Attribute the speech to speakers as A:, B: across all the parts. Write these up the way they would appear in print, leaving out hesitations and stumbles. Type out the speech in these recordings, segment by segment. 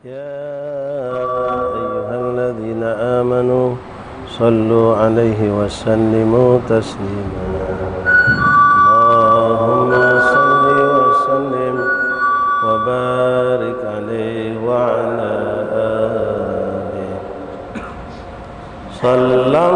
A: يا أيها الذين آمنوا صلوا عليه وسلموا تسليما اللهم صل وسلم وبارك عليه وعلى آله صلى الله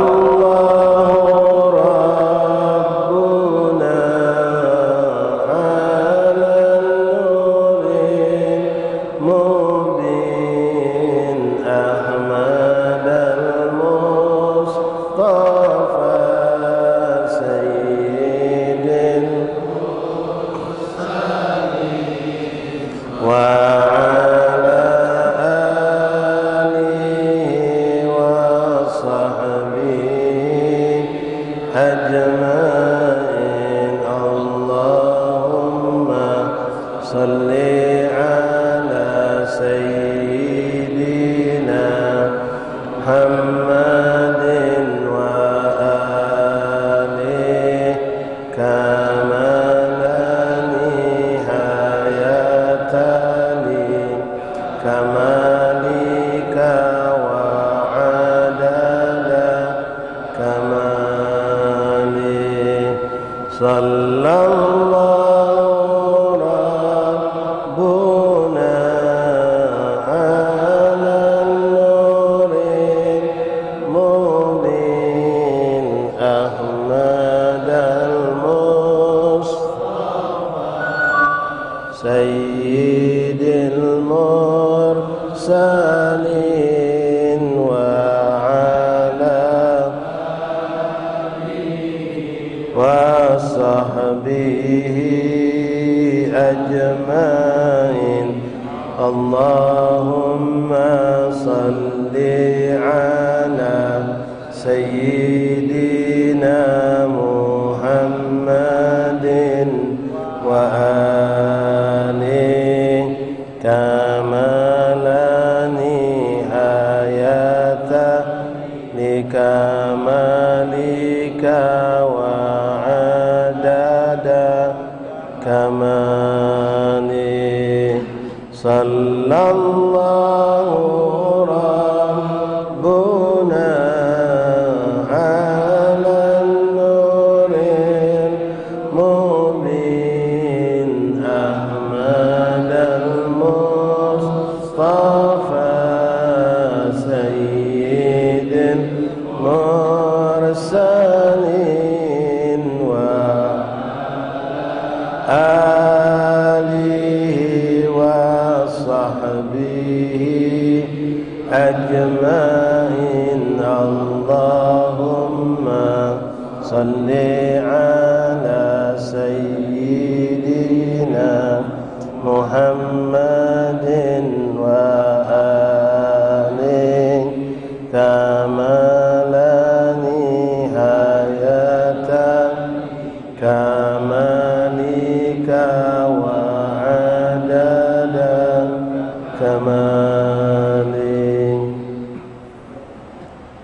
A: ربنا على النور المبين أحمد المصطفى سيد المرسلين وعلى آله وصحبه أجمعين اللهم صل على سيدنا محمد وآله كما لا نهاية لكمالك وعدد كماله صلى الله ربنا على النور المبين أحمد المصطفى سيد المرسلين وعلى وصحبه أجمعين اللهم صل على سيدنا محمد وآله كما لا نهاية لكمالك وعدد كماله صلى الله ربنا على النور المبين أحمد المصطفى سيد المرسلين وآله وصحبه أجمعين اللهم صل على سيدنا محمد وآله كما لا نهاية كمالك وعدد كماله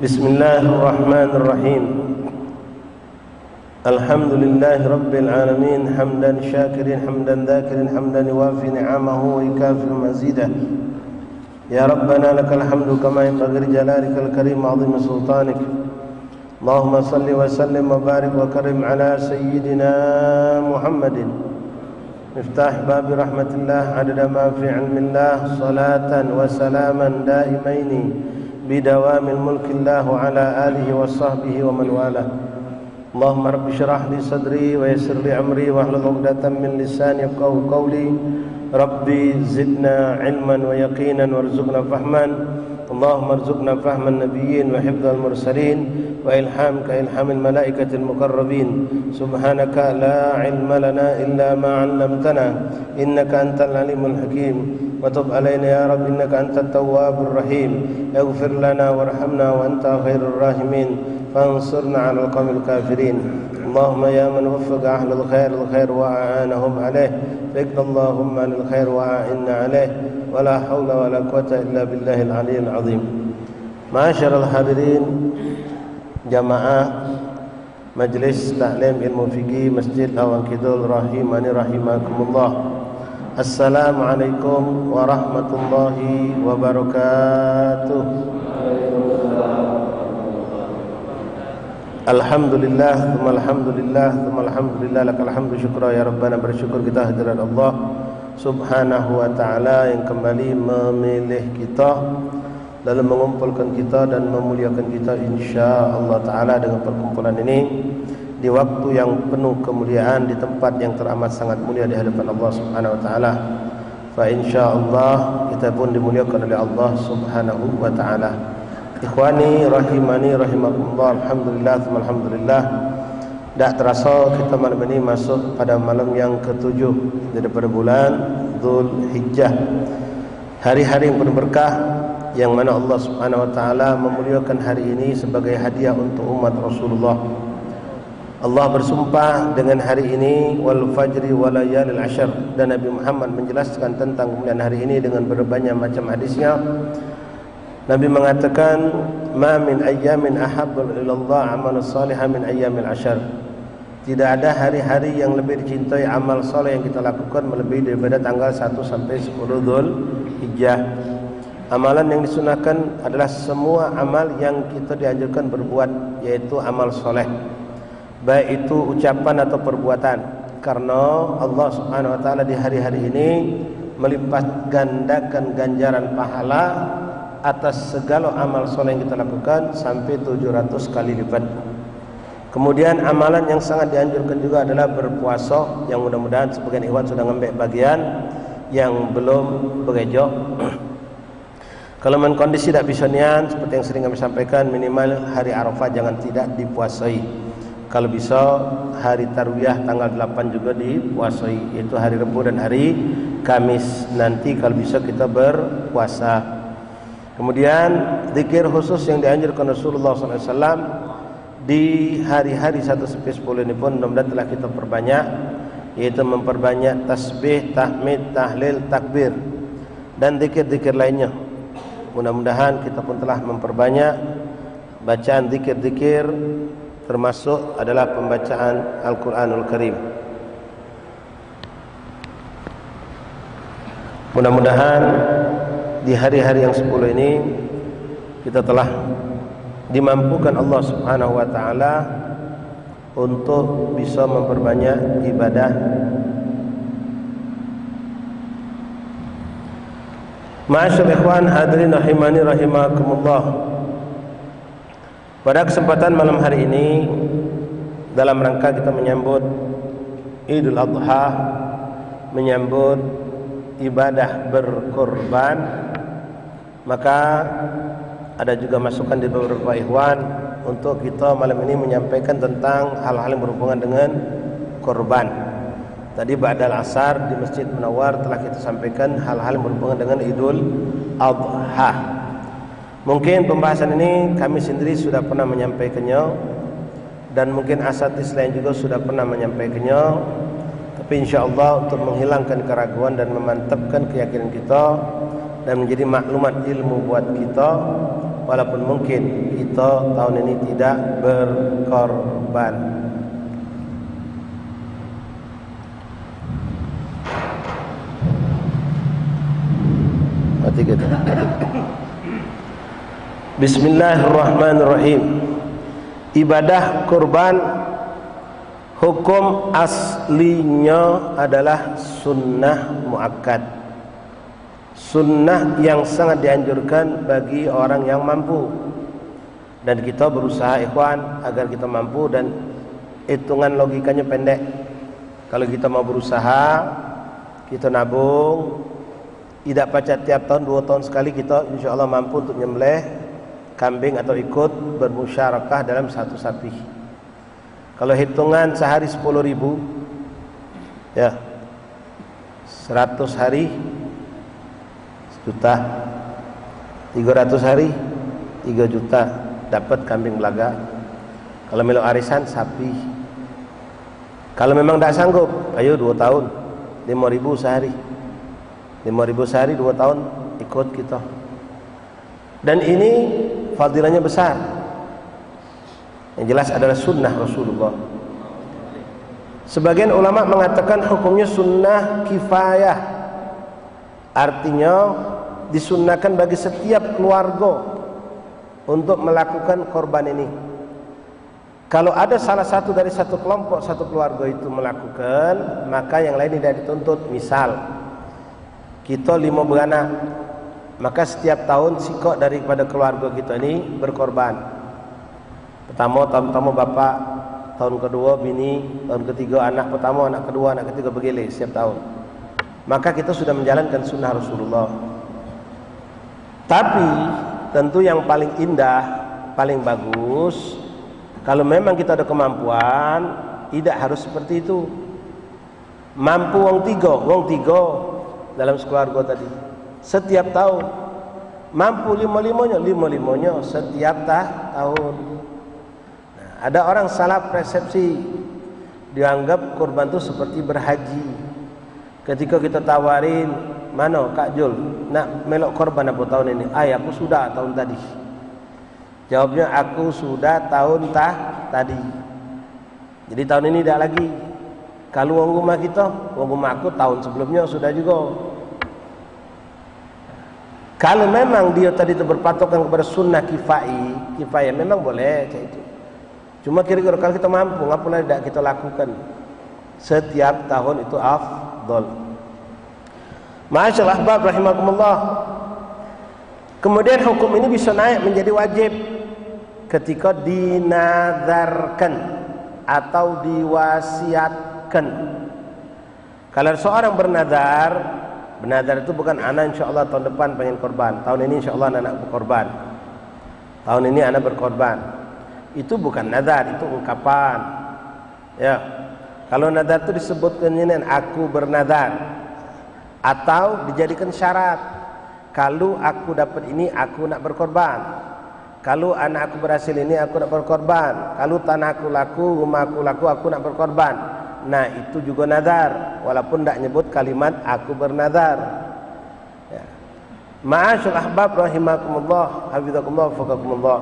A: بسم الله الرحمن الرحيم الحمد لله رب العالمين حمدا شاكرين حمدا ذاكرين حمدا يوافي نعمه ويكافئ مزيده يا ربنا لك الحمد كما ينبغي لجلالك الكريم وعظيم سلطانك اللهم صل وسلم وبارك وكرم على سيدنا محمد مفتاح باب رحمة الله عدد ما في علم الله صلاة وسلاما دائمين بدوام الملك الله على آله وصحبه ومن والاه اللهم رب اشرح لي صدري ويسر لي أمري واحلل عقدة من لساني يفقهوا قولي ربي زدنا علما ويقينا وارزقنا فهما اللهم ارزقنا فهم النبيين وحفظ المرسلين وإلحام كإلحام الملائكة المقربين سبحانك لا علم لنا إلا ما علمتنا إنك أنت العليم الحكيم وتب علينا يا رب إنك أنت التواب الرحيم اغفر لنا وارحمنا وأنت خير الراحمين فانصرنا على القوم الكافرين اللهم يا من وفق أهل الخير وأعانهم عليه فاقض اللهم عن الخير وأعنا عليه ولا حول ولا قوة إلا بالله العلي العظيم. معاشر الحاضرين jamaah Majelis Taklim Ilmu Fiqih Masjid Lawang Kidul rahimani rahimakumullah. Assalamualaikum warahmatullahi wabarakatuh. Alhamdulillah, alhamdulillah, lakal hamdu syukra ya Rabbana. Bersyukur kita hadirat Allah subhanahu wa ta'ala yang kembali memilih kita, lalu mengumpulkan kita dan memuliakan kita insya-Allah ta'ala dengan perkumpulan ini di waktu yang penuh kemuliaan, di tempat yang teramat sangat mulia di hadapan Allah subhanahu wa ta'ala. Fa insya-Allah kita pun dimuliakan oleh Allah subhanahu wa ta'ala. Ikhwani rahimani rahimakumullah, alhamdulillah. Tak terasa kita malam ini masuk pada malam yang ke-7 daripada bulan Dhul Hijjah, hari-hari yang penuh berkah, yang mana Allah subhanahu wa ta'ala memuliakan hari ini sebagai hadiah untuk umat Rasulullah. Allah bersumpah dengan hari ini, wal fajri wal layalil ashr, dan Nabi Muhammad menjelaskan tentang kemuliaan hari ini dengan berbanyak macam hadisnya. Nabi mengatakan, ma min ayyamin ahabbu ilallah amalus salihah min ayyamil ashr. Tidak ada hari-hari yang lebih dicintai amal soleh yang kita lakukan melebihi daripada tanggal 1 sampai 10 Dhul Hijjah. Amalan yang disunahkan adalah semua amal yang kita dianjurkan berbuat, yaitu amal soleh, baik itu ucapan atau perbuatan. Karena Allah subhanahu wa ta'ala di hari-hari ini melipat gandakan ganjaran pahala atas segala amal soleh yang kita lakukan sampai 700 kali lipat. Kemudian amalan yang sangat dianjurkan juga adalah berpuasa, yang mudah-mudahan sebagian ikhwan sudah ngambil bagian, yang belum berejo. Kalau men kondisi tak bisa nian, seperti yang sering kami sampaikan, minimal hari Arafah jangan tidak dipuasai. Kalau bisa hari Tarwiyah tanggal 8 juga dipuasai, yaitu hari Rabu dan hari Kamis. Nanti kalau bisa kita berpuasa. Kemudian zikir khusus yang dianjurkan Rasulullah SAW di hari-hari 1-10 ini pun mudah-mudahan telah kita perbanyak, yaitu memperbanyak tasbih, tahmid, tahlil, takbir, dan zikir-zikir lainnya. Mudah-mudahan kita pun telah memperbanyak bacaan zikir-zikir, termasuk adalah pembacaan Al-Quranul Karim. Mudah-mudahan di hari-hari yang 10 ini kita telah dimampukan Allah subhanahu wa ta'ala untuk bisa memperbanyak ibadah. Ma'asyar ikhwan hadirin rahimani rahimakumullah. Pada kesempatan malam hari ini, dalam rangka kita menyambut Idul Adha, menyambut ibadah berkorban, maka ada juga masukan di beberapa ikhwan untuk kita malam ini menyampaikan tentang hal-hal yang berhubungan dengan korban. Tadi ba'dal asar di Masjid Munawwar telah kita sampaikan hal-hal yang berhubungan dengan Idul Adha. Mungkin pembahasan ini kami sendiri sudah pernah menyampaikannya, dan mungkin asatidz lain juga sudah pernah menyampaikannya. Tapi insya-Allah untuk menghilangkan keraguan dan memantapkan keyakinan kita dan menjadi maklumat ilmu buat kita, walaupun mungkin kita tahun ini tidak berkorban. Mati kita. Bismillahirrahmanirrahim. Ibadah kurban hukum aslinya adalah sunnah muakkad, sunnah yang sangat dianjurkan bagi orang yang mampu. Dan kita berusaha ikhwan agar kita mampu, dan hitungan logikanya pendek. Kalau kita mau berusaha, kita nabung, tidak pacat tiap tahun 2 tahun sekali, kita insya Allah mampu untuk nyembelih kambing atau ikut bermusyarakah dalam satu sapi. Kalau hitungan sehari 10.000, ya 100 hari 1 juta, 300 hari 3 juta, dapat kambing belaga. Kalau melo arisan sapi. Kalau memang tak sanggup, ayo 2 tahun 5.000 sehari, 5.000 sehari 2 tahun ikut kita. Dan ini fadilahnya besar. Yang jelas adalah sunnah Rasulullah. Sebagian ulama mengatakan hukumnya sunnah kifayah, Artinya disunnahkan bagi setiap keluarga untuk melakukan korban ini. Kalau ada salah satu dari satu kelompok, satu keluarga itu melakukan, maka yang lain tidak dituntut. Misal kita 5 beranak, maka setiap tahun sikok daripada keluarga kita ini berkorban. Tahun pertama bapak, tahun kedua bini, tahun ketiga anak pertama, anak kedua, anak ketiga, begitu setiap tahun. Maka kita sudah menjalankan sunnah Rasulullah. Tapi tentu yang paling indah, paling bagus, kalau memang kita ada kemampuan, tidak harus seperti itu. Mampu wong tiga dalam sekeluarga tadi, setiap tahun. Mampu lima-limanya setiap tahun. Nah, ada orang salah persepsi, dianggap korban itu seperti berhaji. Ketika kita tawarin, mana Kak Jul, nak melok korban apa tahun ini? Aku sudah tahun tadi. Jawabnya, aku sudah tahun tadi. Jadi tahun ini tidak lagi. Kalau wong rumah kita, wong rumah aku tahun sebelumnya sudah juga. Kalau memang dia tadi itu berpatokan kepada sunnah kifayah memang boleh kayak itu. Cuma kira-kira kalau kita mampu, ngapalah tidak kita lakukan setiap tahun itu afdol. Masyaallah ahbab rahimakumullah. Kemudian hukum ini bisa naik menjadi wajib ketika dinazarkan atau diwasiatkan. Kalau seorang bernazar itu bukan anak insyaallah tahun depan pengen korban, tahun ini insyaallah anak berkorban, tahun ini anak berkorban. Itu bukan nazar, itu ungkapan. Ya. Kalau nazar itu disebutkan ini aku bernazar, atau dijadikan syarat. Kalau aku dapat ini, aku nak berkorban. Kalau anak aku berhasil ini, aku nak berkorban. Kalau tanahku laku, rumahku laku, aku nak berkorban. Nah, itu juga nazar, walaupun tidak nyebut kalimat aku bernazar. Ya. Ma'asyul ahbab rahimakumullah, hafizakumullah, faqakumullah.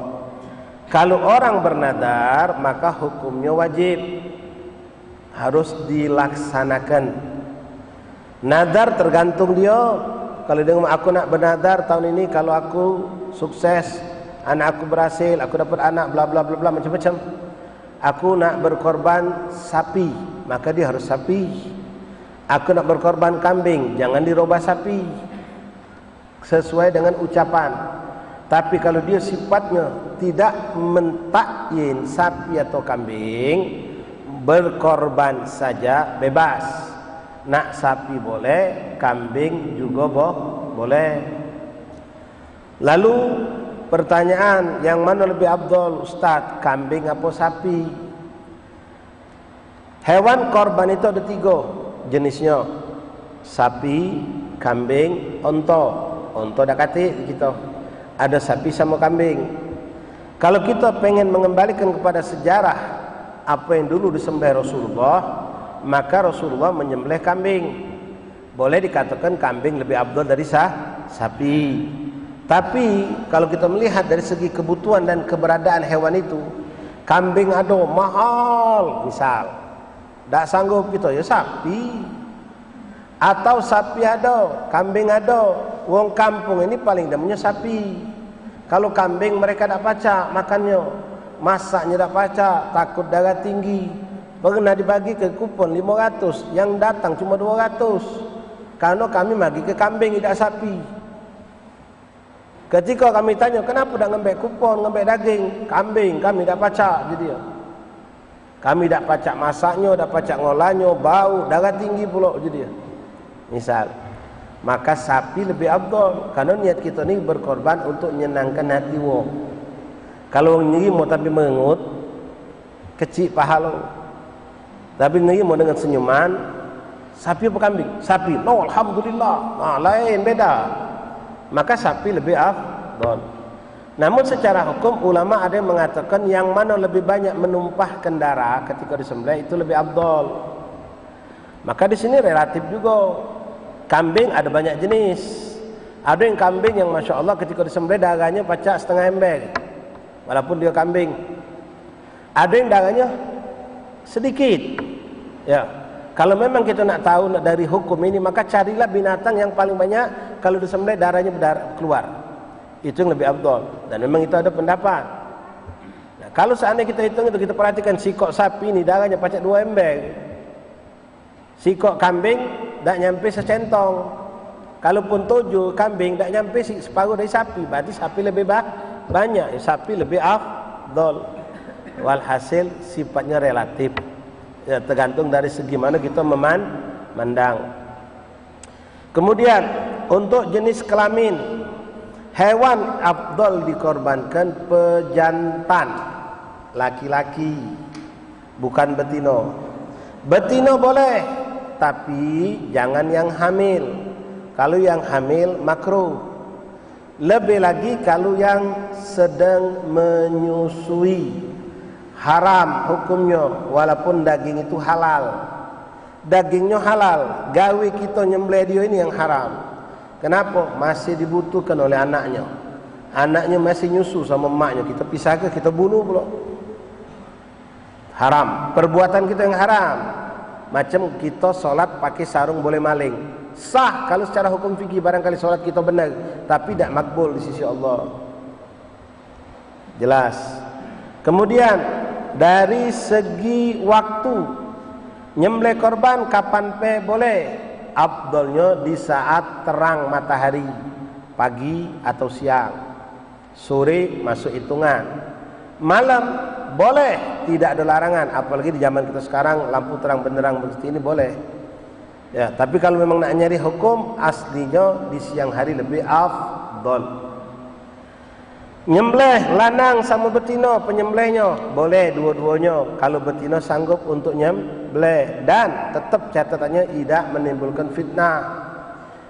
A: Kalau orang bernazar, maka hukumnya wajib, harus dilaksanakan. Nazar tergantung dia. Kalau dia ngomong aku nak bernazar tahun ini, kalau aku sukses, anak aku berhasil, aku dapat anak, bla bla bla bla, macam-macam. Aku nak berkorban sapi, maka dia harus sapi. Aku nak berkorban kambing, jangan dirubah sapi, sesuai dengan ucapan. Tapi kalau dia sifatnya tidak mentakyin sapi atau kambing, berkorban saja bebas. Nak sapi boleh, kambing juga boleh. Lalu pertanyaan, yang mana lebih afdal Ustaz, kambing apa sapi? Hewan korban itu ada 3 jenisnya, sapi, kambing, onto. Onto dah kata kita, ada sapi sama kambing. Kalau kita pengen mengembalikan kepada sejarah apa yang dulu disembelih Rasulullah, maka Rasulullah menyembelih kambing. Boleh dikatakan kambing lebih afdal dari sapi. Tapi kalau kita melihat dari segi kebutuhan dan keberadaan hewan itu, kambing ada mahal, misal tak sanggup kita, ya sapi. Atau sapi ada, kambing ada. Wong kampung ini paling damanya sapi. Kalau kambing mereka tak pacak makannya, masaknya tak pacak, takut darah tinggi. Pernah dibagi ke kupon 500, yang datang cuma 200. Karena kami bagi ke kambing, tidak sapi. Ketika kami tanya, kenapa tak ngambil kupon, ngambil daging? Kambing, kami tak pacak. Jadi kami tak pacak masaknya, tak pacak ngolahnya, bau, darah tinggi pula. Jadi misal, maka sapi lebih afdal. Karena niat kita ni berkorban untuk menyenangkan hati wong. Kalau nerima tapi mengut, kecil pahala. Tapi nerima dengan senyuman, sapi apa kambing? Sapi. No, alhamdulillah. Lain, beda. Maka sapi lebih afdal. Namun secara hukum ulama ada yang mengatakan yang mana lebih banyak menumpah kendara ketika disembelih itu lebih afdal. Maka di sini relatif juga. Kambing ada banyak jenis. Ada yang kambing yang masya Allah ketika disembelih darahnya pacak setengah ember, walaupun dia kambing. Ada yang darahnya sedikit, ya. Kalau memang kita nak tahu dari hukum ini, maka carilah binatang yang paling banyak kalau disembelih darahnya keluar. Itu yang lebih afdal. Dan memang itu ada pendapat. Nah, kalau seandainya kita hitung itu, kita perhatikan sikok sapi ini darahnya pacak 2 embeng. Sikok kambing tak nyampe secentong. Kalaupun 7 kambing tak nyampe separuh dari sapi. Berarti sapi lebih banyak. Sapi lebih afdal. Walhasil sifatnya relatif. Ya, tergantung dari segi mana kita memandang. Kemudian untuk jenis kelamin, hewan afdal dikorbankan pejantan, laki-laki, bukan betino. Betino boleh, tapi jangan yang hamil. Kalau yang hamil makruh. Lebih lagi kalau yang sedang menyusui, haram hukumnya, walaupun daging itu halal. Dagingnya halal, gawe kita nyembelih dia ini yang haram. Kenapa? Masih dibutuhkan oleh anaknya. Anaknya masih nyusu sama emaknya, kita pisahkan, kita bunuh pula. Haram, perbuatan kita yang haram. Macam kita solat pakai sarung boleh maling. Sah kalau secara hukum fikih, barangkali solat kita benar, tapi tidak makbul di sisi Allah. Jelas. Kemudian dari segi waktu, nyembelih korban kapan boleh? Afdalnya di saat terang matahari, pagi atau siang. Sore masuk hitungan. Malam boleh, tidak ada larangan. Apalagi di zaman kita sekarang lampu terang benderang seperti ini boleh. Ya, tapi kalau memang nak nyari hukum, aslinya di siang hari lebih afdal. Nyembelih lanang sama betina, penyembelihnya boleh dua-duanya kalau betina sanggup untuk nyembelih, dan tetap catatannya tidak menimbulkan fitnah.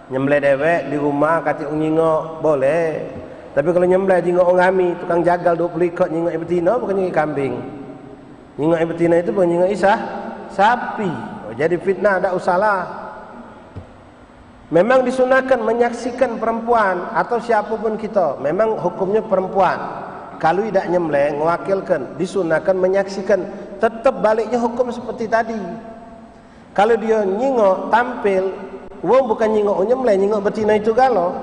A: Nyembelih dewek di rumah kata nyingok boleh, tapi kalau nyembelih jingok orang kami tukang jagal 20 ekor nyingok betina, bukan nyingok kambing. Nyingok betina itu bukan nyingok sapi. Jadi fitnah, tak usahlah. Memang disunahkan menyaksikan perempuan atau siapapun kita. Memang hukumnya perempuan. Kalau tidak nyembelih, mewakilkan, disunahkan menyaksikan. Tetap baliknya hukum seperti tadi. Kalau dia nyingok, tampil, wong bukan nyingok nyembelih, nyingok betina itu galau,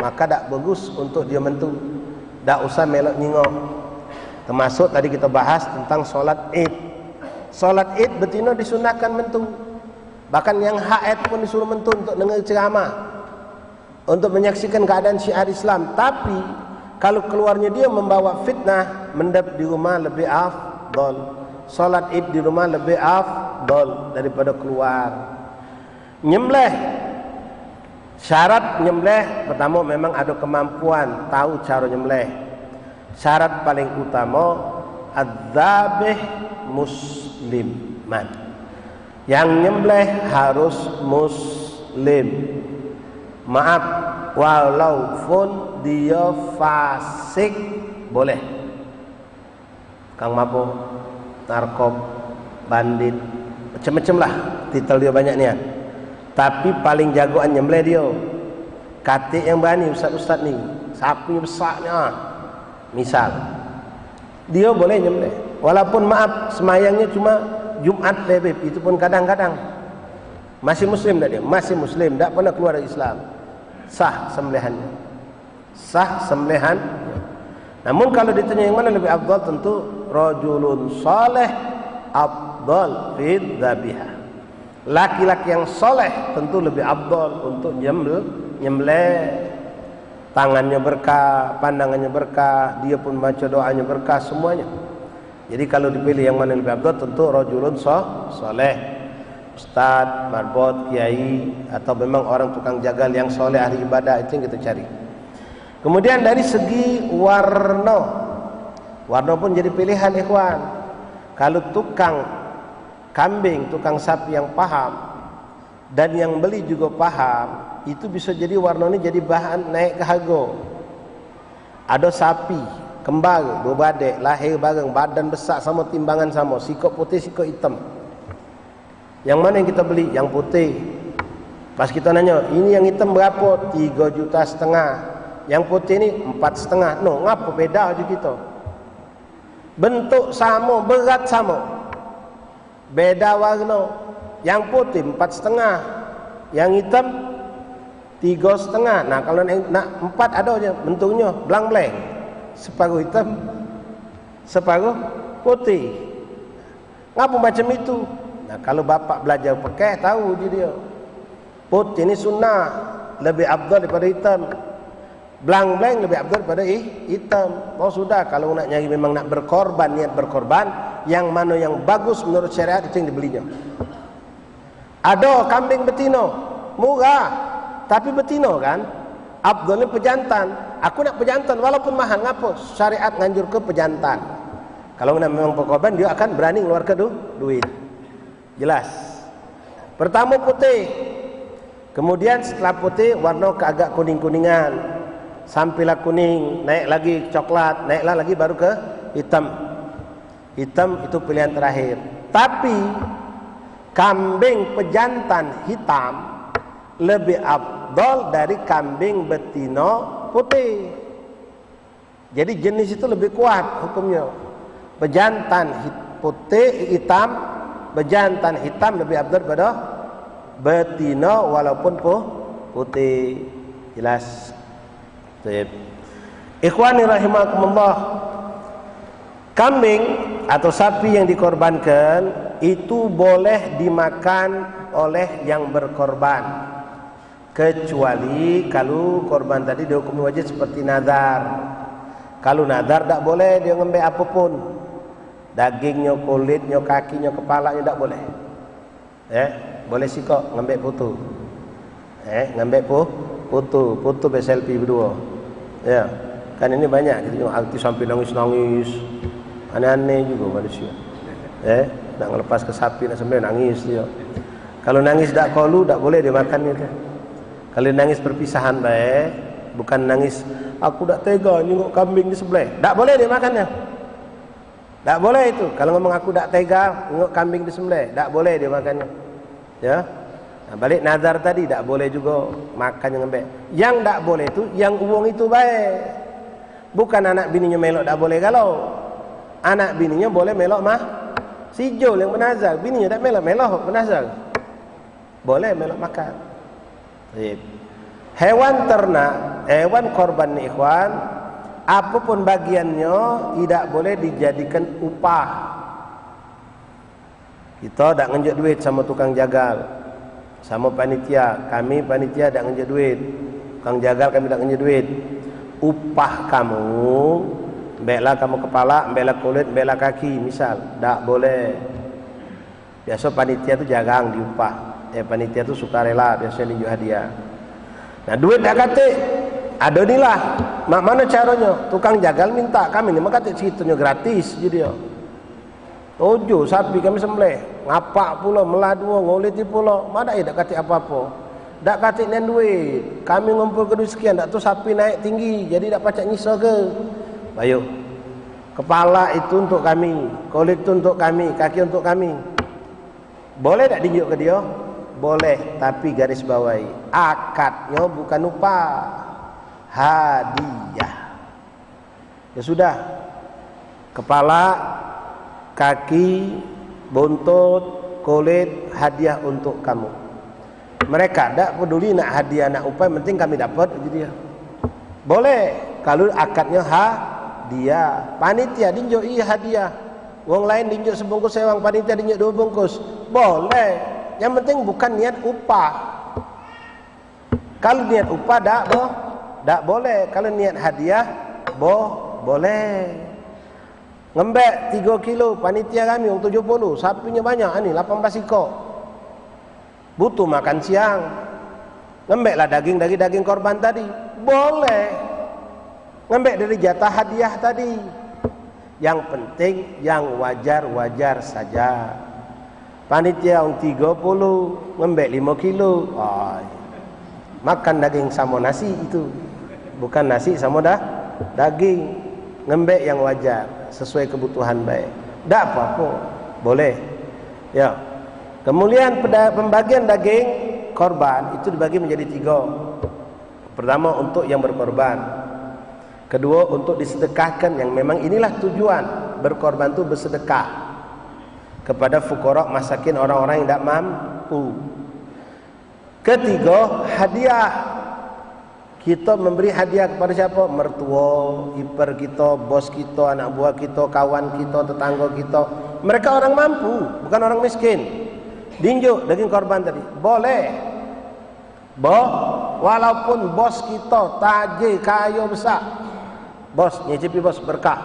A: maka tak bagus untuk dia mentu. Tak usah melok nyingok. Termasuk tadi kita bahas tentang solat Id. Solat Id betina disunahkan mentu. Bahkan yang haid pun disuruh mentu untuk dengar ceramah, untuk menyaksikan keadaan syiar Islam. Tapi kalau keluarnya dia membawa fitnah, mendap di rumah lebih afdal. Solat Id di rumah lebih afdal daripada keluar. Nyembelih, syarat nyembelih pertama memang ada kemampuan, tahu cara nyembelih. Syarat paling utama adzabih musliman. Yang nyembelih harus muslim. Maaf, walaupun dia fasik boleh. Kang mabuk, narkob, bandit, macam-macam lah titel dia banyak niat. Tapi paling jagoan nyembelih dia. Katik yang berani ustaz-ustaz ni, sapi besarnya. Misal, dia boleh nyembelih. Walaupun maaf semayangnya cuma Jumat bebek, itu pun kadang-kadang. Masih muslim tak dia? Masih muslim, tak pernah keluar dari Islam. Sah sembelihannya. Sah sembelihan. Namun kalau ditanya yang mana lebih afdal, tentu rajulun saleh afdal fi dzabihah. Laki-laki yang soleh tentu lebih afdal untuk nyembelih. Tangannya berkah, pandangannya berkah, dia pun baca doanya berkah, semuanya. Jadi kalau dipilih yang mana lebih afdal, tentu rajulun soleh, ustaz, marbot, kiai, atau memang orang tukang jagal yang soleh, ahli ibadah, itu yang kita cari. Kemudian dari segi warna, warna pun jadi pilihan ikhwan. Kalau tukang kambing, tukang sapi yang paham, dan yang beli juga paham, itu bisa jadi warna ini jadi bahan naik ke harga. Ada sapi kembar, berbadek, lahir bareng, badan besar sama, timbangan sama, sikap putih, sikap hitam. Yang mana yang kita beli? Yang putih. Pas kita nanya, ini yang hitam berapa? 3,5 juta. Yang putih ini 4,5. No, ngapa beda aja kita? Bentuk sama, berat sama, beda warna. Yang putih 4,5, yang hitam 3,5. Nah kalau nak 4 ada aja bentuknya belang-belang, separuh hitam, separuh putih. Ngapa macam itu? Nah kalau bapak belajar pakai tahu dia. Putih ini sunnah, lebih afdal daripada hitam. Belang-belang lebih afdal daripada hitam. Oh sudah, kalau nak nyari memang nak berkorban, niat berkorban, yang mana yang bagus menurut syariat itu yang dibelinya. Ada kambing betino, murah, tapi betino kan, afdalnya pejantan. Aku nak pejantan walaupun mahal, ngapa? Syariat nganjur ke pejantan. Kalau nak memang berkorban, dia akan berani ngeluarkan duit. Jelas. Pertama putih, kemudian setelah putih warna agak kuning-kuningan, sampailah kuning, naik lagi coklat, naiklah lagi baru ke hitam. Hitam itu pilihan terakhir. Tapi kambing pejantan hitam lebih afdal dari kambing betina putih. Jadi jenis itu lebih kuat hukumnya. Pejantan putih hitam, pejantan hitam lebih afdal daripada betina walaupun putih. Jelas. Baik. Ikhwani rahimakumullah. Kambing atau sapi yang dikorbankan itu boleh dimakan oleh yang berkorban, kecuali kalau korban tadi dihukumi wajib seperti nazar. Kalau nazar tak boleh dia ngambil apapun, dagingnya, kulitnya, kakinya, kepalanya tak boleh. Boleh sih kok ngambil foto. Ngambil foto selfie berdua. Ya, kan ini banyak gitu, artis sampai nangis-nangis. Aneh-aneh juga manusia. Nak ngelepas ke sapi nak sembelih nangis dia. Kalau nangis tak kalu tak boleh dia makan itu. Kalau nangis perpisahan baik, bukan nangis aku tak tega nyengok kambing di sebelah. Tak boleh dia makannya. Tak boleh itu. Kalau ngomong aku tak tega nyengok kambing di sebelah, tak boleh dia makannya. Ya. Nah, balik nazar tadi tak boleh juga makan yang baik. Yang tak boleh itu yang uang itu baik. Bukan anak bininya melok tak boleh kalau. Anak bininya boleh melok mah sijol yang menazar, bininya tak melok menazar. Boleh melok makan. Hewan ternak, hewan korban nih ikhwan, apapun bagiannya tidak boleh dijadikan upah. Kita tak ngenjuk duit sama tukang jagal, sama panitia. Kami panitia tak ngenjuk duit, tukang jagal kami tak ngenjuk duit. Upah kamu, baiklah kamu kepala, baiklah kulit, baiklah kaki, misal, tak boleh. Biasa panitia tu jarang diupah. Panitia tu sukarela, biasanya diunjuk hadiah. Nah duit tak kata, ada ni lah. Mana caranya? Tukang jagal minta kami ni, maka kata ceritanya gratis je dia. Tojo sapi kami sembelih, ngapak pula, meladua, ngoliti pula. Mana tak kata apa-apa. Tak kata nen duit. Kami ngumpul ke duit sekian, tak tu sapi naik tinggi, jadi tak pacak nyisa ke. Bayu, kepala itu untuk kami, kulit itu untuk kami, kaki untuk kami. Boleh tak diunjuk ke dia? Boleh, tapi garis bawahi akadnya bukan upah, hadiah. Ya sudah, kepala, kaki, buntut, kulit, hadiah untuk kamu. Mereka tak peduli nak hadiah nak upah, penting kami dapat jadi dia. Boleh kalau akadnya hadiah. Panitia dinjuk hadiah. Wong lain dinjuk sebungkus sewang, panitia dinjuk 2 bungkus. Boleh. Yang penting bukan niat upah. Kalau niat upah tak boleh. Kalau niat hadiah boleh. Ngembek 3 kilo panitia kami untuk 70, sapinya banyak ni 18 ekor. Butuh makan siang. Ngembeklah daging dari daging korban tadi. Boleh. Ngembek dari jatah hadiah tadi. Yang penting yang wajar-wajar saja. Panitia yang 30 ngembek 5 kilo. Makan daging sama nasi itu. Bukan nasi sama daging. Ngembek yang wajar sesuai kebutuhan baik. Tak apa-apa. Boleh. Ya. Kemudian pembagian daging korban itu dibagi menjadi 3. Pertama untuk yang berkorban. Kedua untuk disedekahkan, yang memang inilah tujuan berkorban itu bersedekah. kepada fuqara masakin, orang-orang yang tidak mampu. Ketiga, hadiah. Kita memberi hadiah kepada siapa? Mertua, ipar kita, bos kita, anak buah kita, kawan kita, tetangga kita. Mereka orang mampu, bukan orang miskin. Dinjuk daging korban tadi, boleh. Walaupun bos kita tajir, kaya besar, bos, nyicipi bos, berkah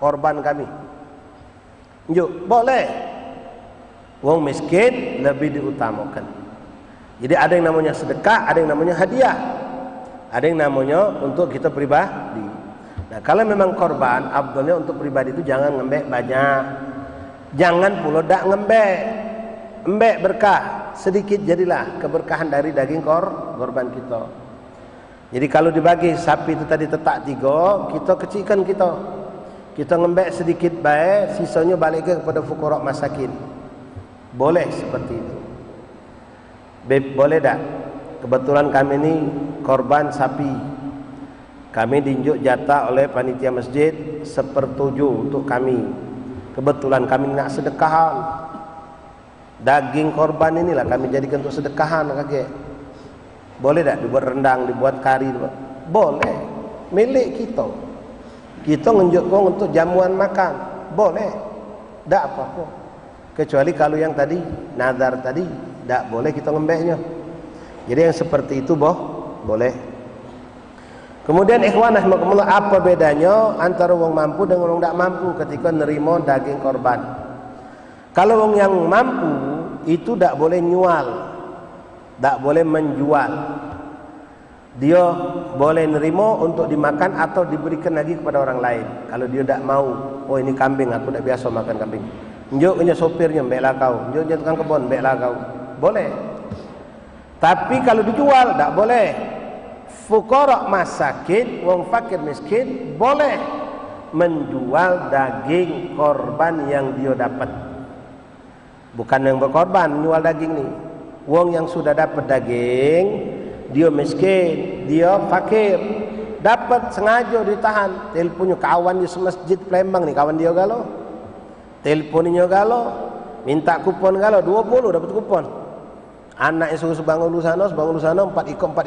A: korban kami, dinjuk, boleh. Wong miskin lebih diutamakan. Jadi ada yang namanya sedekah, ada yang namanya hadiah, ada yang namanya untuk kita pribadi. Nah, kalau memang korban, abdulnya untuk pribadi itu jangan ngembek banyak, jangan pula dak ngembek berkah sedikit, jadilah keberkahan dari daging korban kita. Jadi kalau dibagi sapi itu tadi tetak 3, kita kecilkan, kita ngembek sedikit baik, sisanya balik kepada fuqara masakin. Boleh seperti itu. Boleh tak? Kebetulan kami ini korban sapi, kami diunjuk jatah oleh panitia masjid 1/7 untuk kami. Kebetulan kami nak sedekahan daging korban inilah, kami jadikan untuk sedekahan kakek. Boleh tak dibuat rendang, dibuat kari? Boleh, milik kita. Kita nunjukkan untuk jamuan makan, boleh, tak apa-apa. Kecuali kalau yang tadi nazar tadi, tak boleh kita ngembeknya. Jadi yang seperti itu boleh. Kemudian ikhwan rahimakumullah, apa bedanya antara wong mampu dengan wong tak mampu ketika nerima daging korban? Kalau wong yang mampu itu tak boleh nyual, tak boleh menjual. Dia boleh nerima untuk dimakan atau diberikan lagi kepada orang lain. Kalau dia tak mau, oh ini kambing, aku tak biasa makan kambing, njuknya sopirnya, mbeklah kau, njuknya tukang kebun, mbeklah kau. Boleh. Tapi kalau dijual tak boleh. Fuqara masakin, wong fakir miskin boleh menjual daging korban yang dia dapat. Bukan yang berkorban menjual daging nih. Wong yang sudah dapat daging, dia miskin, dia fakir, dapat sengaja ditahan. Teleponnya kawan di semasjid Palembang nih, kawan dia galau. Teleponnya galau, minta kupon galau 20 dapat kupon. Anaknya suruh sebangun lu sana 4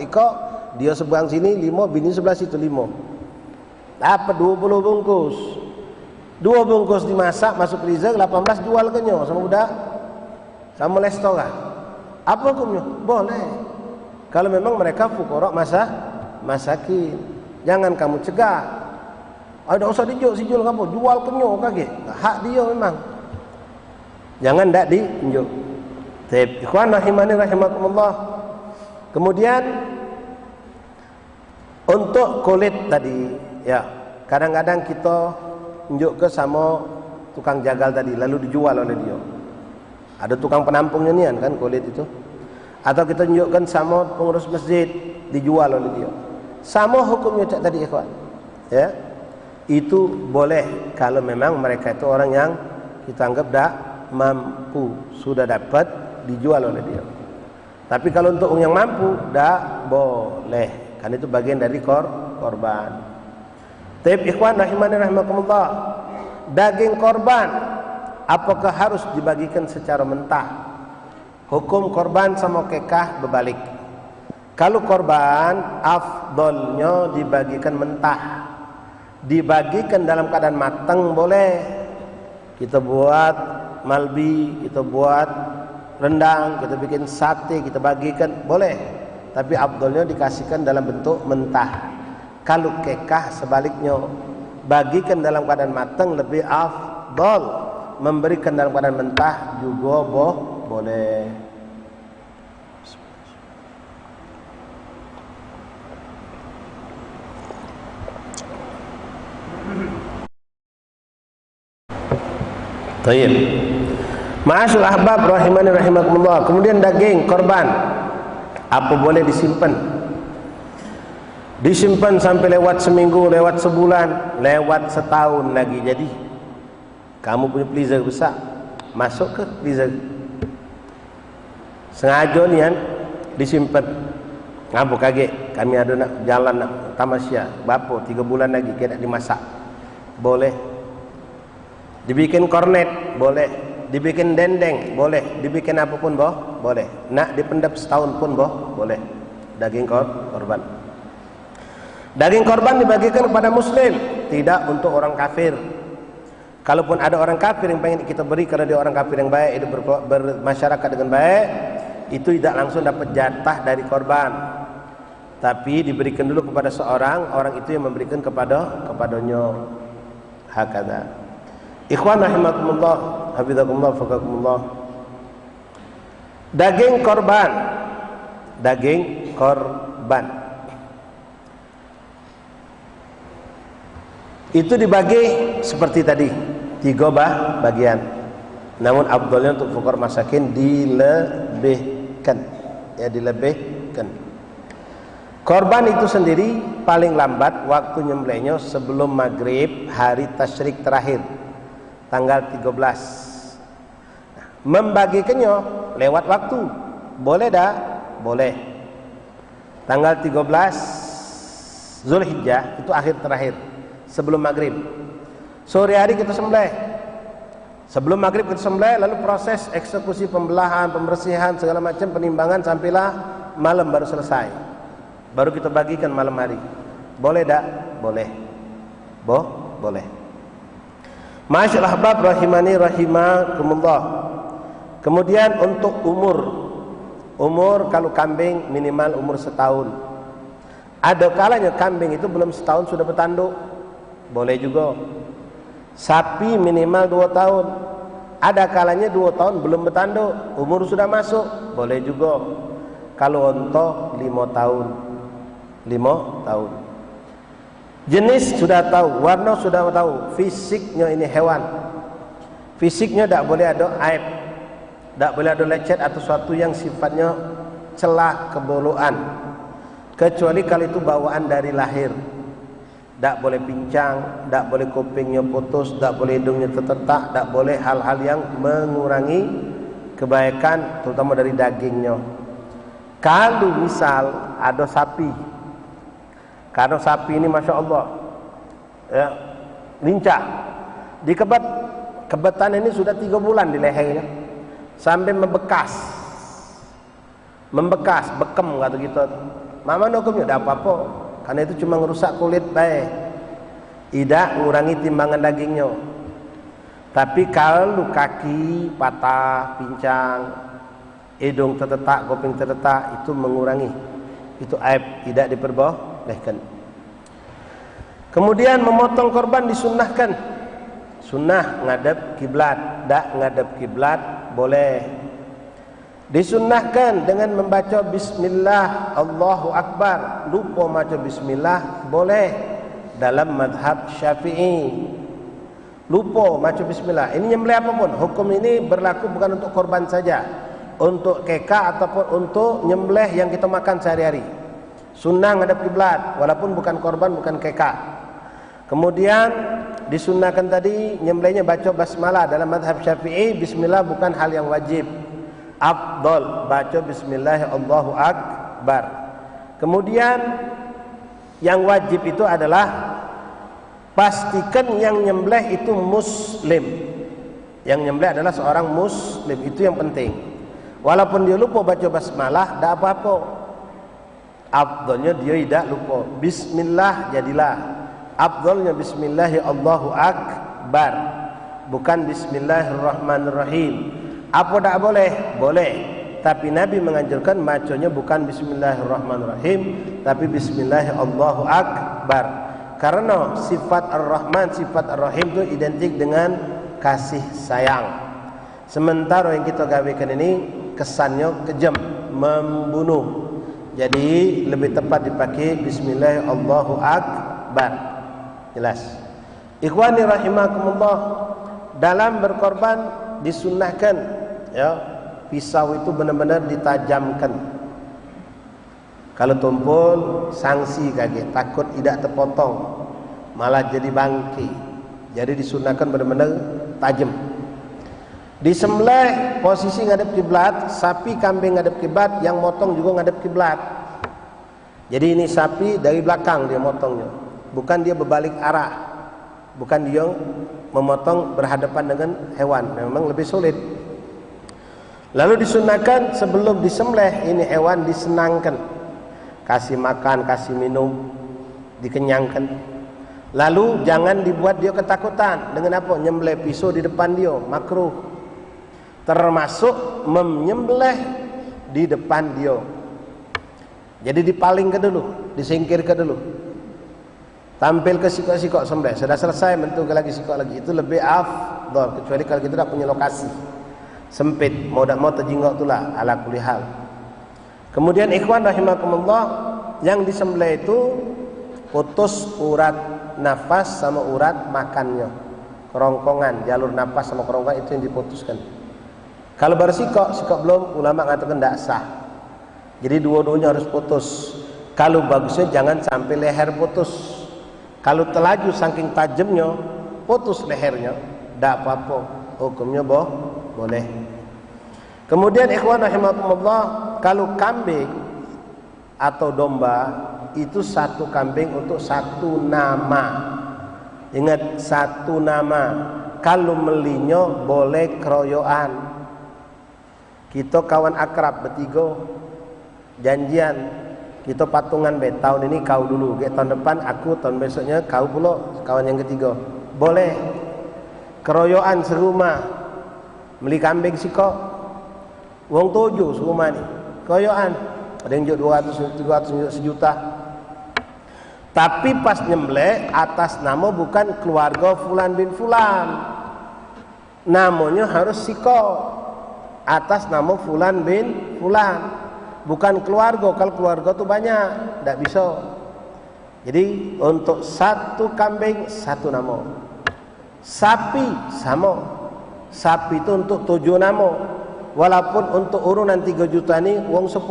A: ikok, dia seberang sini 5, bini sebelah situ 5. Dapat 20 bungkus. 2 bungkus dimasak, masuk freezer, 18 jual kenyo sama budak, sama restoran. Apa hukumnya? Boleh. Kalau memang mereka fuqara masakin. Jangan kamu cegah. Ada usah dijuk sijul kamu, jual kenyo kaget. Hak dia memang. Jangan ndak diunjuk. Ikhwan rahimani rahimakumullah. Kemudian untuk kulit tadi, ya, kadang-kadang kita unjuk ke sama tukang jagal tadi, lalu dijual oleh dia. Ada tukang penampungnya nih kan kulit itu. Atau kita tunjukkan sama pengurus masjid, dijual oleh dia. Sama hukumnya tadi ikhwan. Ya. Itu boleh kalau memang mereka itu orang yang kita anggap tak mampu, sudah dapat dijual oleh dia. Tapi kalau untuk yang mampu tak boleh, kan itu bagian dari korban. Tapi ikhwan rahimani rahimakumullah, daging korban apakah harus dibagikan secara mentah? Hukum korban sama kekah berbalik. Kalau korban afdolnya dibagikan mentah. Dibagikan dalam keadaan matang boleh. Kita buat malbi, kita buat rendang, kita bikin sate, kita bagikan boleh. Tapi afdolnya dikasihkan dalam bentuk mentah. Kalau kekah sebaliknya, bagikan dalam keadaan matang lebih afdol. Memberikan dalam keadaan mentah juga boleh. Tayyib. Ma'asyul ahbab rahimani rahimakumullah. Kemudian daging korban apa boleh disimpan? Disimpan sampai lewat seminggu, lewat sebulan, lewat setahun lagi. Jadi kamu punya freezer besar, masuk ke freezer, sengaja nih kan disimpan. Ngapu kaget, kami ada nak jalan nak tamasya, bapa 3 bulan lagi kita dimasak, boleh. Dibikin kornet, boleh. Dibikin dendeng boleh, dibikin apapun boleh. Nak dipendap setahun pun boleh. Daging korban. Daging korban dibagikan kepada muslim, tidak untuk orang kafir. Kalaupun ada orang kafir yang pengen kita beri karena dia orang kafir yang baik, itu bermasyarakat dengan baik, itu tidak langsung dapat jatah dari korban. Tapi diberikan dulu kepada seorang, orang itu yang memberikan kepadanya. Hakadha. Ikhwan rahimakumullah, hafizakumullah, faqakumullah. Daging korban itu dibagi seperti tadi, 3 bagian. Namun afdalnya untuk fuqara masakin dilebihkan. Korban itu sendiri paling lambat waktu nyembelihnya sebelum maghrib hari tasyrik terakhir, tanggal 13. Membagikannya lewat waktu, boleh dah? Boleh. Tanggal 13 Zulhijjah itu akhir terakhir sebelum maghrib. Sore hari kita sembelih. Sebelum maghrib kita sembelih, lalu proses eksekusi pembelahan, pembersihan, segala macam penimbangan sampailah malam baru selesai. Baru kita bagikan malam hari. Boleh dah? Boleh. Boleh. Masyaallah ahbab rahimani rahimakumullah. Kemudian untuk umur kalau kambing minimal umur setahun. Ada kalanya kambing itu belum setahun sudah bertanduk, boleh juga. Sapi minimal 2 tahun. Ada kalanya 2 tahun belum bertanduk, umur sudah masuk, boleh juga. Kalau unta 5 tahun. Jenis sudah tahu, warna sudah tahu, fisiknya ini hewan. Fisiknya tidak boleh ada aib, tidak boleh ada lecet atau sesuatu yang sifatnya celah keboloan, kecuali kalau itu bawaan dari lahir. Tak boleh pincang, tak boleh kupingnya putus, tak boleh hidungnya tertetak, tak boleh hal-hal yang mengurangi kebaikan terutama dari dagingnya. Kalau misal ada sapi, karena sapi ini masya Allah ya, lincah, dikebat, kebetan ini sudah 3 bulan di lehernya sampai membekas, bekem kata gitu. Mama hukumnya tidak apa-apa, karena itu cuma merusak kulit baik, tidak mengurangi timbangan dagingnya. Tapi kalau kaki patah, pincang, hidung tertetak, kuping tertetak, itu mengurangi, itu aib, tidak diperbolehkan. Kemudian memotong korban disunnahkan. Sunnah ngadep kiblat, tak ngadep kiblat boleh. Disunnahkan dengan membaca bismillah, Allahu akbar. Lupa baca bismillah boleh dalam madhab Syafi'i. Lupa baca bismillah. Ini nyembelih apapun, hukum ini berlaku bukan untuk korban saja, untuk keka ataupun untuk nyembelih yang kita makan sehari-hari. Sunnah ngadep kiblat walaupun bukan korban, bukan keka. Kemudian disunnahkan tadi nyembelihnya baca basmalah. Dalam madhab Syafi'i bismillah bukan hal yang wajib, afdal baca bismillah Allahu akbar. Kemudian yang wajib itu adalah pastikan yang nyembelih itu muslim. Yang nyembelih adalah seorang muslim, itu yang penting. Walaupun dia lupa baca basmalah, tidak apa-apa. Afdalnya dia tidak lupa. Bismillah jadilah. Afdalnya bismillah Allahu akbar, bukan bismillahirrahmanirrahim. Apa tak boleh? Boleh. Tapi Nabi menganjurkan bacanya bukan bismillahirrahmanirrahim, tapi bismillah Allahu akbar. Karena sifat ar-Rahman, sifat ar-Rahim itu identik dengan kasih sayang. Sementara yang kita gawekan ini kesannya kejam, membunuh. Jadi lebih tepat dipakai bismillah Allahu akbar. Jelas. Ikhwani rahimakumullah, dalam berkorban disunnahkan ya, pisau itu benar-benar ditajamkan. Kalau tumpul sanksi kaget, takut tidak terpotong, malah jadi bangkai. Jadi disunnahkan benar-benar tajam. Disembelih posisi ngadep kiblat, sapi kambing ngadep kiblat, yang motong juga ngadep kiblat. Jadi ini sapi dari belakang dia motongnya, bukan dia berbalik arah. bukan dia memotong berhadapan dengan hewan, memang lebih sulit. Lalu disunahkan sebelum disembelih ini hewan disenangkan, kasih makan, kasih minum, dikenyangkan. Lalu jangan dibuat dia ketakutan dengan apa? Nyembelih pisau di depan dia, makruh. Termasuk menyembelih di depan dia. Jadi dipalingkan dulu, disingkirkan dulu. Tampil ke sikok-sikok sembelih, sudah selesai bentuk lagi sikok lagi. Itu lebih afdal, kecuali kalau kita tidak punya lokasi sempit, mau tak mau terjinggok itulah ala kulli hal. Kemudian ikhwan rahimakumullah, yang disembelih itu putus urat nafas sama urat makannya, kerongkongan, jalur nafas sama kerongkongan itu yang diputuskan. Kalau baru sikok belum, ulama mengatakan tidak sah. Jadi dua-duanya harus putus. Kalau bagusnya jangan sampai leher putus. Kalau telaju saking tajamnya, putus lehernya, tidak apa-apa, hukumnya boleh. Kemudian ikhwan rahimakumullah, kalau kambing atau domba itu satu kambing untuk satu nama. Ingat, satu nama. Kalau melinyo boleh keroyokan. Kita kawan akrab bertiga, janjian, kita patungan tahun ini kau dulu, tahun depan aku, tahun besoknya kau pula, kawan yang ketiga. Boleh. Keroyokan serumah. Beli kambing sikok, wong 7 serumah ni. Keroyokan. Ada yang jual 200, 300, sejuta. Tapi pas nyembelih atas nama bukan keluarga fulan bin fulan. Namanya harus sikok. Atas nama fulan bin fulan. Bukan keluarga. Kalau keluarga tu banyak, tidak bisa. Jadi untuk satu kambing satu nama. Sapi sama. Sapi itu untuk 7 nama. Walaupun untuk urunan 3 juta ni wong 10.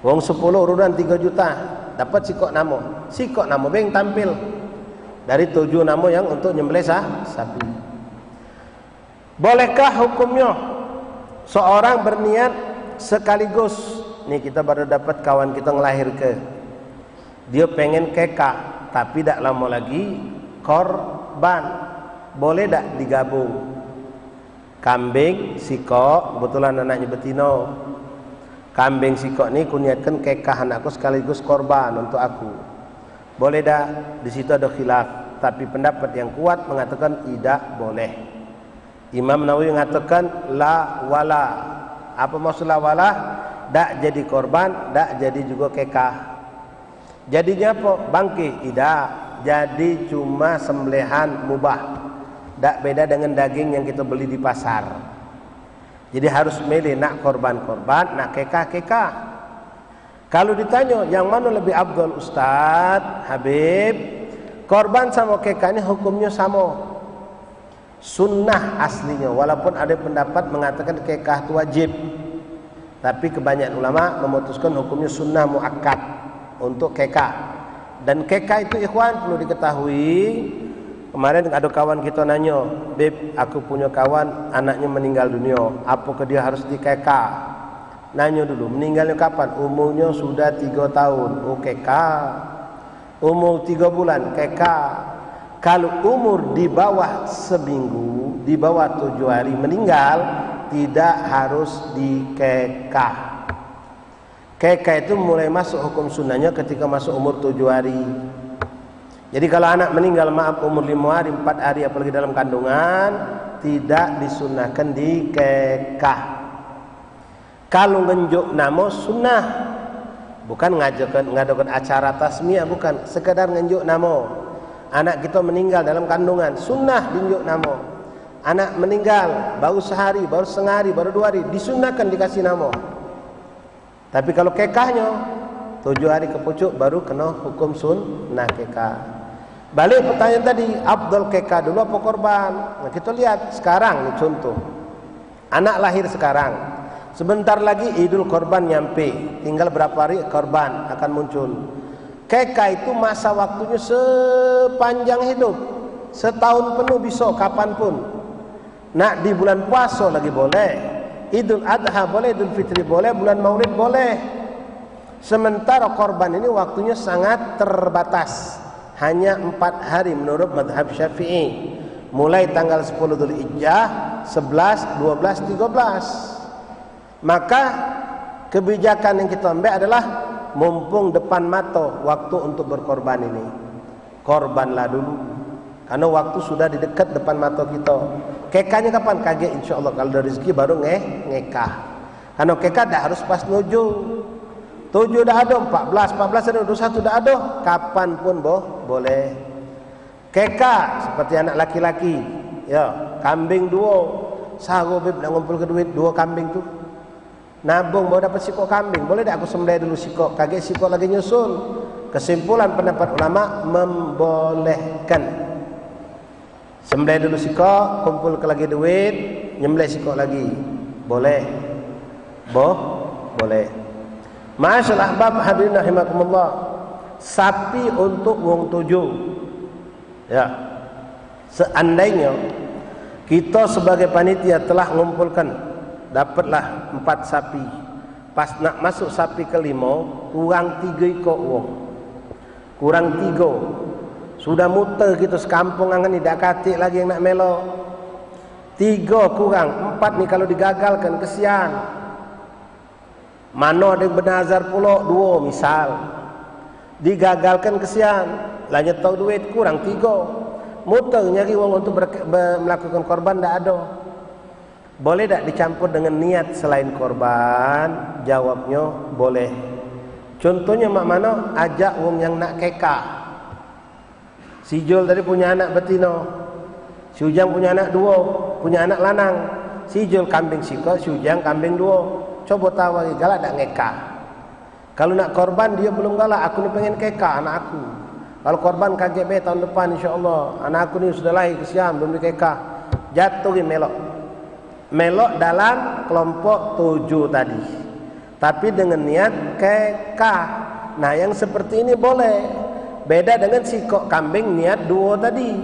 A: Wong 10 urunan 3 juta dapat sikok nama. Sikok nama beng tampil dari 7 nama yang untuk nyembelih sapi. Bolehkah hukumnya seorang berniat sekaligus? Nih kita baru dapat kawan kita ngelahir ke. Dia pengen kekak tapi tak lama lagi korban. Boleh tak digabung? Kambing, sikok, kebetulan anaknya betino. Kambing sikok ni kuniatkan kekah anakku sekaligus korban untuk aku. Boleh tak? Di situ ada khilaf. Tapi pendapat yang kuat mengatakan tidak boleh. Imam Nawawi mengatakan la wala. Apa maksud la wala? Tak jadi korban, tak jadi juga kekah. Jadinya apa? Bangkit? Tidak. Jadi cuma sembelihan mubah. Tak beda dengan daging yang kita beli di pasar. Jadi harus milih, nak korban-korban, nak kekah-kekah. Kalau ditanya yang mana lebih afdal Ustaz Habib, korban sama kekah ini hukumnya sama. Sunnah aslinya, walaupun ada pendapat mengatakan kekah itu wajib, tapi kebanyakan ulama memutuskan hukumnya sunnah muakkad untuk kekah. Dan kekah itu ikhwan perlu diketahui. Kemarin ada kawan kita nanya, Beb, aku punya kawan anaknya meninggal dunia, apakah dia harus dikekah? Nanya dulu, meninggalnya kapan? Umurnya sudah 3 tahun. Oh kekah. Umur 3 bulan kekah. Kalau umur di bawah seminggu, di bawah 7 hari meninggal, tidak harus dikekah. Kekah itu mulai masuk hukum sunnahnya ketika masuk umur 7 hari. Jadi kalau anak meninggal, maaf, umur 5 hari, 4 hari, apalagi dalam kandungan, tidak disunahkan dikekah. Kalau ngenjuk nama sunnah, bukan ngadakan acara tasmiyah, bukan, sekedar ngenjuk nama. Anak kita meninggal dalam kandungan, sunnah dinjuk nama. Anak meninggal baru sehari, baru setengah hari, baru 2 hari, disunahkan dikasih nama. Tapi kalau kekahnya 7 hari ke pucuk baru kena hukum sunnah kekah. Balik pertanyaan tadi, afdal kekah dulu apa korban? Nah, kita lihat sekarang nih contoh. Anak lahir sekarang, sebentar lagi Idul Korban nyampe, tinggal berapa hari korban akan muncul. Kekah itu masa waktunya sepanjang hidup, setahun penuh bisa kapanpun. Nak di bulan puasa lagi boleh, Idul Adha boleh, Idul Fitri boleh, bulan Maulid boleh. Sementara korban ini waktunya sangat terbatas, hanya 4 hari menurut mazhab Syafi'i. Mulai tanggal 10 Dzulhijjah, 11, 12, 13. Maka kebijakan yang kita ambil adalah mumpung depan mata waktu untuk berkorban ini, korbanlah dulu. Karena waktu sudah di dekat depan mata kita. Kekahnya kapan? Kaget insya Allah. Kalau ada rezeki baru ngekah. Karena kekah dah harus pas 7 dah ada, 14 ada, 21 dah ada. Kapan pun boleh. Kekah seperti anak laki-laki. Ya, kambing 2. Sahur beb nak ngumpul ke duit 2 kambing tu. Nabung baru dapat sikok kambing. Boleh tak aku sembelih dulu sikok? Kaget sikok lagi nyusul. Kesimpulan pendapat ulama membolehkan. Sembelih dulu sikok, kumpul ke lagi duit, nyembelih sikok lagi. Boleh. Boleh. Masyaallah ahbab hadirin rahimakumullah. Sapi untuk wong 7. Ya. Seandainya kita sebagai panitia telah mengumpulkan dapatlah 4 sapi. Pas nak masuk sapi kelima, kurang 3 ekor wong. Kurang 3. Sudah muter kita sekampung angan ni, dak katik lagi yang nak melo. 3 kurang 4 ni kalau digagalkan kesian. Mana ada yang bernazar pula 2 misal. Digagalkan kesian. Lah nyetor duit kurang 3. Muter nyari wong untuk melakukan korban dak ada. Boleh tak dicampur dengan niat selain korban? Jawabnya boleh. Contohnya mak mana ajak wong yang nak kekah. Si Jul tadi punya anak betina, si Ujang punya anak 2, punya anak lanang. Si Jul kambing sikok, si Ujang kambing 2. Coba tahu lagi galak tak ngekah. Kalau nak korban dia belum galak, aku ni pengen kekah anak aku. Kalau korban KGB tahun depan insya-Allah, anak aku ni sudah lahir kesian belum dikekah. Jatuhin melok dalam kelompok 7 tadi. Tapi dengan niat kekah. Nah, yang seperti ini boleh. Beda dengan sikok kambing niat 2 tadi.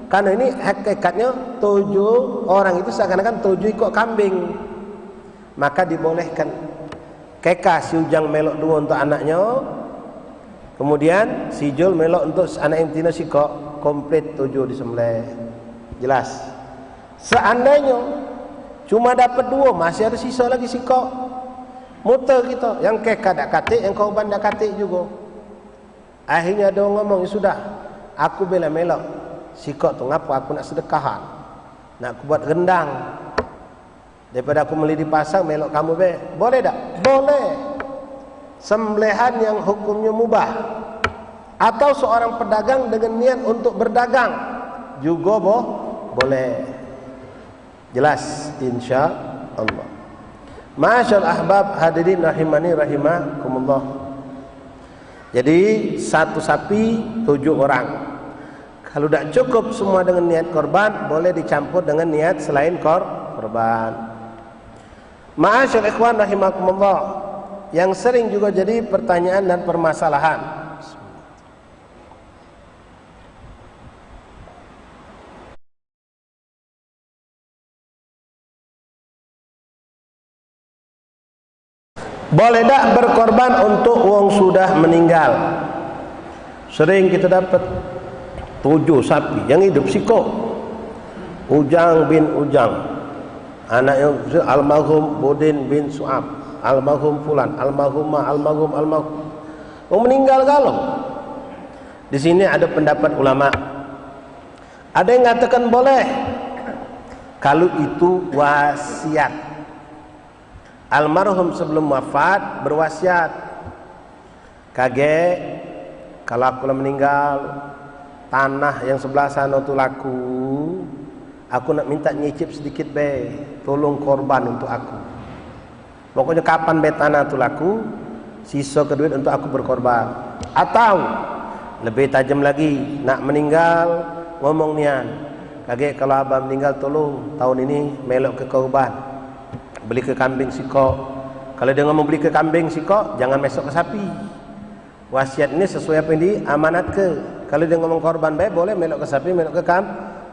A: Karena ini hakikatnya 7 orang itu seakan-akan 7 ekor kambing. Maka dibolehkan. Kekah si Ujang melok 2 untuk anaknya. Kemudian si Jul melok untuk anak yang betina sikok. Komplit 7 disembelih. Jelas. Seandainya cuma dapat 2, masih ada sisa lagi sikok. Muter kita. Yang kekah dak katik, yang korban dak katik juga. Akhirnya ada orang ngomong, sudah, aku bela melok sikok tu ngapa aku nak sedekahan, nak aku buat rendang daripada aku beli di pasar melok kamu boleh tak? Boleh. Sembelihan yang hukumnya mubah. Atau seorang pedagang dengan niat untuk berdagang juga boleh. Jelas insya Allah. Masyaallah ahbab hadirin rahimani rahimakumullah. Jadi 1 sapi 7 orang. Kalau tak cukup semua dengan niat korban, boleh dicampur dengan niat selain korban. Ma'asyar ikhwan rahimakumullah, yang sering juga jadi pertanyaan dan permasalahan. Boleh tak berkorban untuk wong sudah meninggal? Sering kita dapat 7 sapi yang hidup sikok. Ujang bin Ujang, anaknya almarhum Budin bin Su'ab, almarhum fulan, almarhumah, almarhum. Wong meninggal galau. Di sini ada pendapat ulama. Ada yang mengatakan boleh kalau itu wasiat. Almarhum sebelum wafat berwasiat, kaget kalau aku meninggal, tanah yang sebelah sana tu laku, aku nak minta nyicip sedikit tolong korban untuk aku. Pokoknya kapan tanah tu laku, sisa ke duit untuk aku berkorban. Atau lebih tajam lagi, nak meninggal ngomong nian, kaget kalau abang meninggal tolong tahun ini melok ke korban, beli ke kambing sikok. Kalau dia ngomong beli ke kambing sikok, jangan mesok ke sapi. Wasiat ini sesuai apa yang diamanat ke. Kalau dia ngomong korban boleh melok ke sapi, melok ke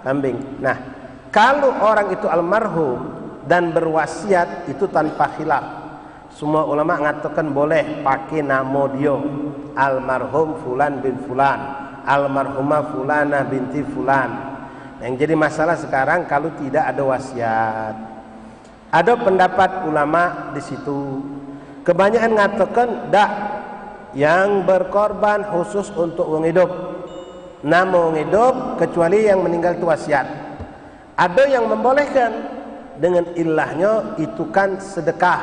A: kambing. Nah, kalau orang itu almarhum dan berwasiat itu tanpa khilaf. Semua ulama mengatakan boleh pakai nama dia, almarhum fulan bin fulan, almarhumah fulanah binti fulan. Yang jadi masalah sekarang kalau tidak ada wasiat. Ada pendapat ulama di situ. Kebanyakan mengatakan dak, yang berkorban khusus untuk wong hidup. Nama wong hidup kecuali yang meninggal itu wasiat. Ada yang membolehkan dengan ilahnya itu kan sedekah.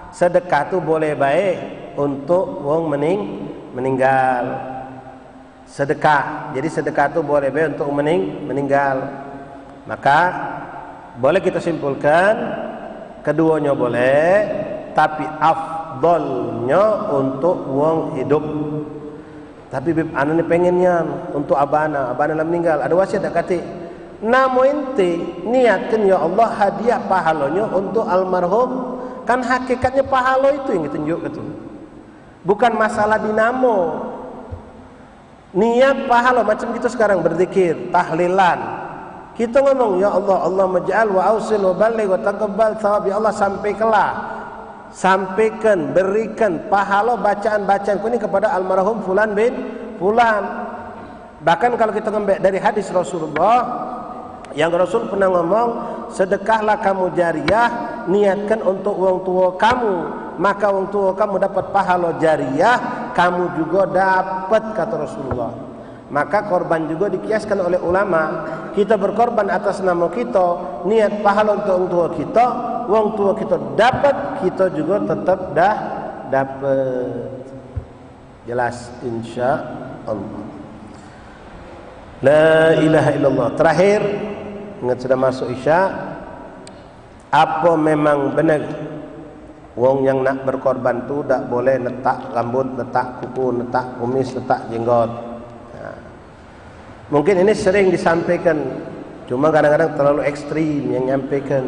A: Sedekah itu boleh baik untuk wong meninggal. Sedekah. Jadi sedekah itu boleh baik untuk meninggal. Maka boleh kita simpulkan keduanya boleh, tapi afdolnya untuk wong hidup. Tapi bib anu ni pengennya untuk abana lah meninggal. Ada wasiat tak kata? Namo ente niatkan ya Allah hadiah pahalanya untuk almarhum. Kan hakikatnya pahala itu yang ditunjuk gitu. Bukan masalah dinamo. Niat pahala macam kita sekarang berzikir, tahlilan. Kita ngomong ya Allah, Allah maj'al wa ausil wa balligh wa taqabbal thawab ya Allah sampaikan, berikan pahala bacaan-bacaanku ini kepada almarhum fulan bin fulan. Bahkan kalau kita ngambil dari hadis Rasulullah, yang Rasul pernah ngomong, sedekahlah kamu jariyah, niatkan untuk wong tua kamu, maka wong tua kamu dapat pahala jariyah, kamu juga dapat, kata Rasulullah. Maka korban juga dikiaskan oleh ulama. Kita berkorban atas nama kita, niat pahala untuk wong tua kita, wong tua kita dapat, kita juga tetap dapat. Jelas insya Allah. La ilaha illallah. Terakhir, ingat sudah masuk isya. Apa memang benar wong yang nak berkorban tu tak boleh letak rambut, letak kuku, letak kumis, letak jenggot. Mungkin ini sering disampaikan, cuma kadang-kadang terlalu ekstrim yang nyampaikan.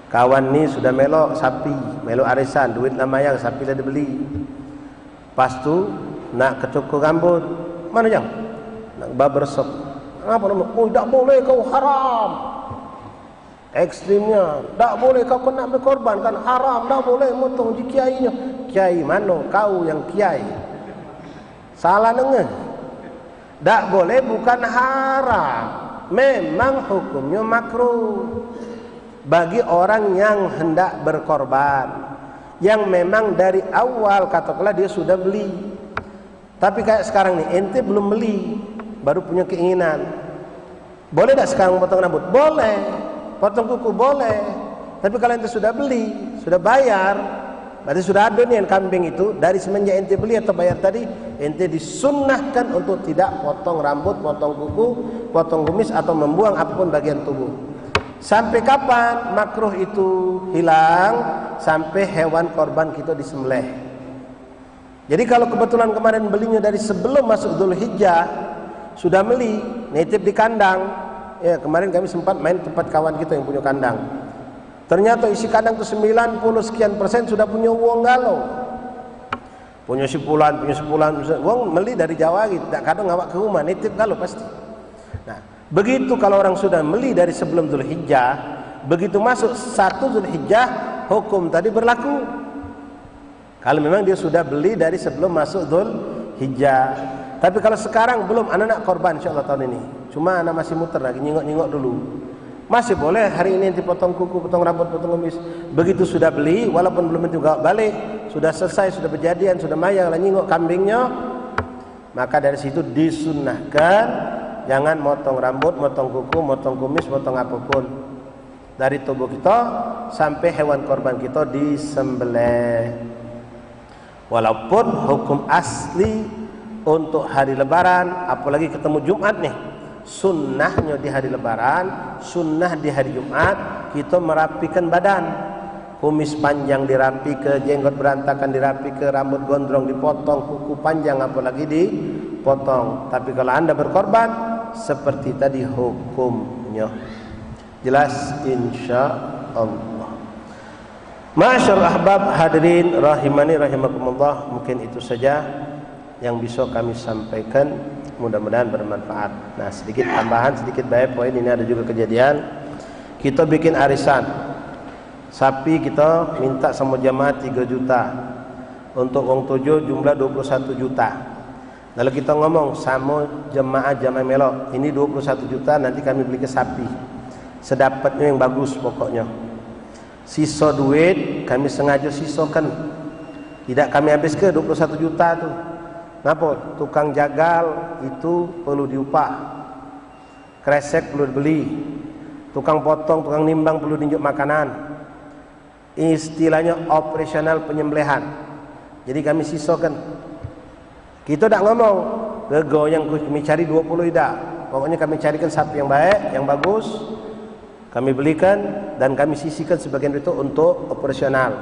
A: Kawan ni sudah melok sapi, melok arisan, duit lamayang, sapi dah dibeli. Pas tu nak kecukur rambut, mana jang? Nak barbershop. Apa nama? Oh, tak boleh, kau haram. Ekstrimnya, tak boleh kau nak berkorban, kan haram, tak boleh motong di kiainya. Kiai mana? Kau yang kiai. Salah dengar. Tak boleh bukan haram, memang hukumnya makruh bagi orang yang hendak berkorban, yang memang dari awal katakanlah dia sudah beli. Tapi kayak sekarang nih, ente belum beli, baru punya keinginan. Boleh tak sekarang potong rambut? Boleh. Potong kuku boleh. Tapi kalau ente sudah beli, sudah bayar, berarti sudah ada nih yang kambing itu, dari semenjak ente beli atau bayar tadi, ente disunnahkan untuk tidak potong rambut, potong kuku, potong kumis, atau membuang apapun bagian tubuh. Sampai kapan makruh itu hilang? Sampai hewan korban kita disembelih. Jadi kalau kebetulan kemarin belinya dari sebelum masuk Dzulhijjah, sudah beli, nitip di kandang. Ya, kemarin kami sempat main tempat kawan kita yang punya kandang. Ternyata isi kandang itu 90 sekian persen sudah punya uang galau. Punya sepulan. Uang beli dari Jawa gitu, tak kadang ngawak ke rumah, nitip galau pasti. Nah, begitu kalau orang sudah beli dari sebelum Dzulhijjah, begitu masuk 1 Dzulhijjah, hukum tadi berlaku. Kalau memang dia sudah beli dari sebelum masuk Dzulhijjah. Tapi kalau sekarang belum, anak korban insyaallah tahun ini. Cuma anak masih muter lagi, nyingok dulu. Masih boleh hari ini nanti potong kuku, potong rambut, potong kumis. Begitu sudah beli, walaupun belum tentu balik, sudah selesai, sudah berjadian, sudah mayang lah nyingok kambingnya, maka dari situ disunnahkan jangan motong rambut, motong kuku, motong kumis, motong apapun dari tubuh kita sampai hewan korban kita disembelih. Walaupun hukum asli untuk hari lebaran, apalagi ketemu Jumat nih, sunnahnya di hari lebaran, sunnah di hari Jumat kita merapikan badan. Kumis panjang dirapi ke, jenggot berantakan dirapi ke, rambut gondrong dipotong, kuku panjang apalagi dipotong. Tapi kalau anda berkorban, seperti tadi hukumnya. Jelas insya Allah. Masyarul ahbab hadirin rahimani rahimakumullah, mungkin itu saja yang bisa kami sampaikan, mudah-mudahan bermanfaat. Nah, sedikit tambahan, sedikit bayar poin, ini ada juga kejadian kita bikin arisan sapi, kita minta sama jamaah 3 juta, untuk wong 7 jumlah 21 juta. Lalu kita ngomong sama jemaah melok, ini 21 juta nanti kami beli ke sapi. Sedapatnya yang bagus pokoknya. Sisa duit kami sengaja sisakan. Tidak kami habis ke 21 juta tu. Kenapa? Tukang jagal itu perlu diupah. Kresek perlu dibeli. Tukang potong, tukang nimbang perlu diunjuk makanan. Istilahnya operasional penyembelihan. Jadi kami sisakan. Kita tak ngomong rego yang kami cari 20 tidak. Pokoknya kami carikan sapi yang baik, yang bagus. Kami belikan dan kami sisihkan sebagian itu untuk operasional.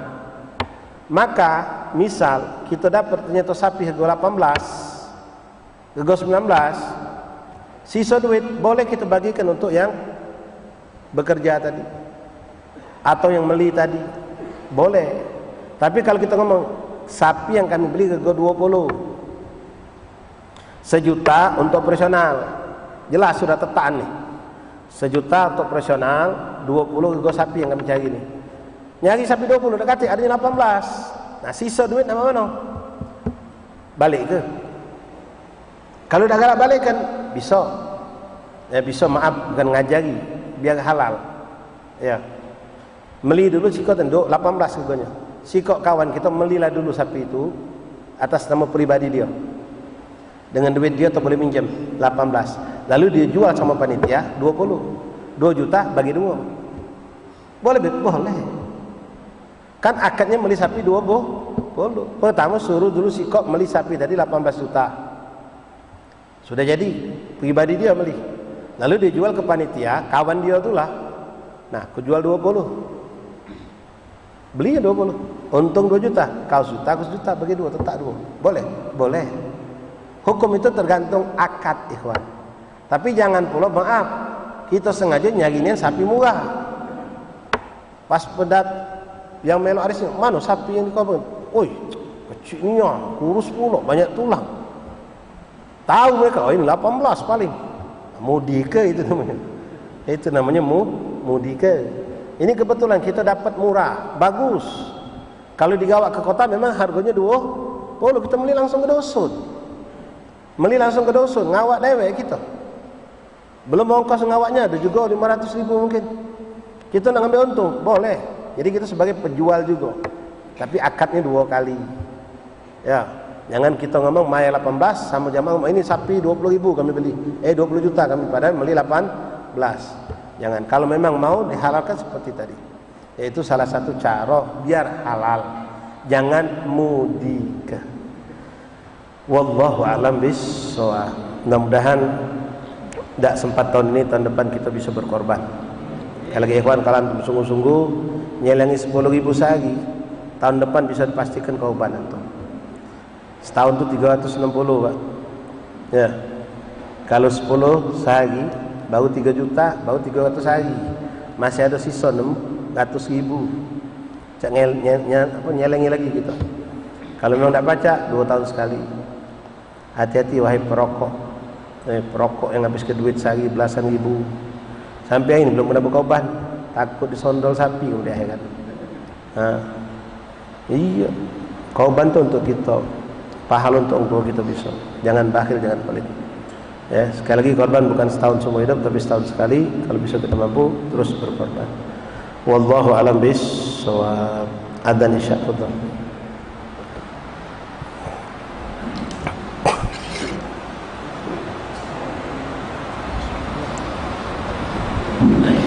A: Maka misal kita dapat ternyata sapi harga 18, harga 19, sisa duit boleh kita bagikan untuk yang bekerja tadi atau yang beli tadi, boleh. Tapi kalau kita ngomong sapi yang kami beli harga 20, 1 juta untuk operasional, jelas sudah tetaan nih. 1 juta untuk operasional, 20 harga sapi yang kami cari ini. Nyari sapi 20, dekat adanya 18. Nah sisa duit nama mana? Balik ke? Kalau dah galak balik kan bisa. Ya bisa, maaf bukan ngajari, biar halal. Ya. Meli dulu sikot tenduk 18 harganya. Sikot kawan kita melilah dulu sapi itu atas nama pribadi dia. Dengan duit dia atau boleh minjam 18. Lalu dia jual sama panitia 20. 2 juta bagi 2. Boleh? Boleh. Kan akadnya beli sapi 20. Pertama suruh dulu si kok beli sapi tadi 18 juta. Sudah jadi pribadi dia beli. Lalu dia jual ke panitia, kawan dia itulah. Nah, aku jual 20. Beli 20. Untung 2 juta. Kau juta, aku juta bagi 2, tetap 2. Boleh? Boleh. Hukum itu tergantung akad, ikhwan. Tapi jangan pula maaf, kita sengaja nyariin sapi murah. Pas pedat yang melok arisnya, mana sapi yang dikabung? Oi, kecilnya, kurus pula, banyak tulang. Tahu mereka, oh ini 18 paling. Mudika itu namanya. Itu namanya mudika. Ini kebetulan kita dapat murah, bagus. Kalau digawa ke kota memang harganya 20, kita beli langsung ke dusun. Beli langsung ke dusun, ngawak dewek kita. Belum ongkos ngawaknya, ada juga 500.000 mungkin. Kita nak ambil untung, boleh. Jadi kita sebagai penjual juga. Tapi akadnya 2 kali. Ya, jangan kita ngomong mai 18 sama jamaah ini sapi 20.000 kami beli. 20 juta kami padahal beli 18. Jangan. Kalau memang mau dihalalkan seperti tadi. Yaitu salah satu cara biar halal. Jangan mudika. Wallahu a'lam bissawab. Mudah-mudahan tidak sempat tahun ini, tahun depan kita bisa berkorban. Lagi ikhwan, kalian sungguh-sungguh nyelengi 10.000 sehari, tahun depan bisa dipastikan korban antum. Setahun itu 360, Pak. Ya. Kalau 10 sehari baru 3 juta, baru 300 sehari. Masih ada sisa 600.000. Cak nyelengi lagi kita. Kalau memang tidak baca 2 tahun sekali. Hati-hati wahai perokok. Perokok yang habis ke duit sehari belasan ribu. Sampai ini belum pernah berkorban, takut disondol sapi udah ya kan. Iya, korban itu untuk kita, pahala untuk kita bisa. Jangan bakhil, jangan pelit. Ya, sekali lagi korban bukan setahun seumur hidup, tapi setahun sekali. Kalau bisa kita mampu terus berkorban. Wallahu a'lam bissawab. Adzan isya. Thank you.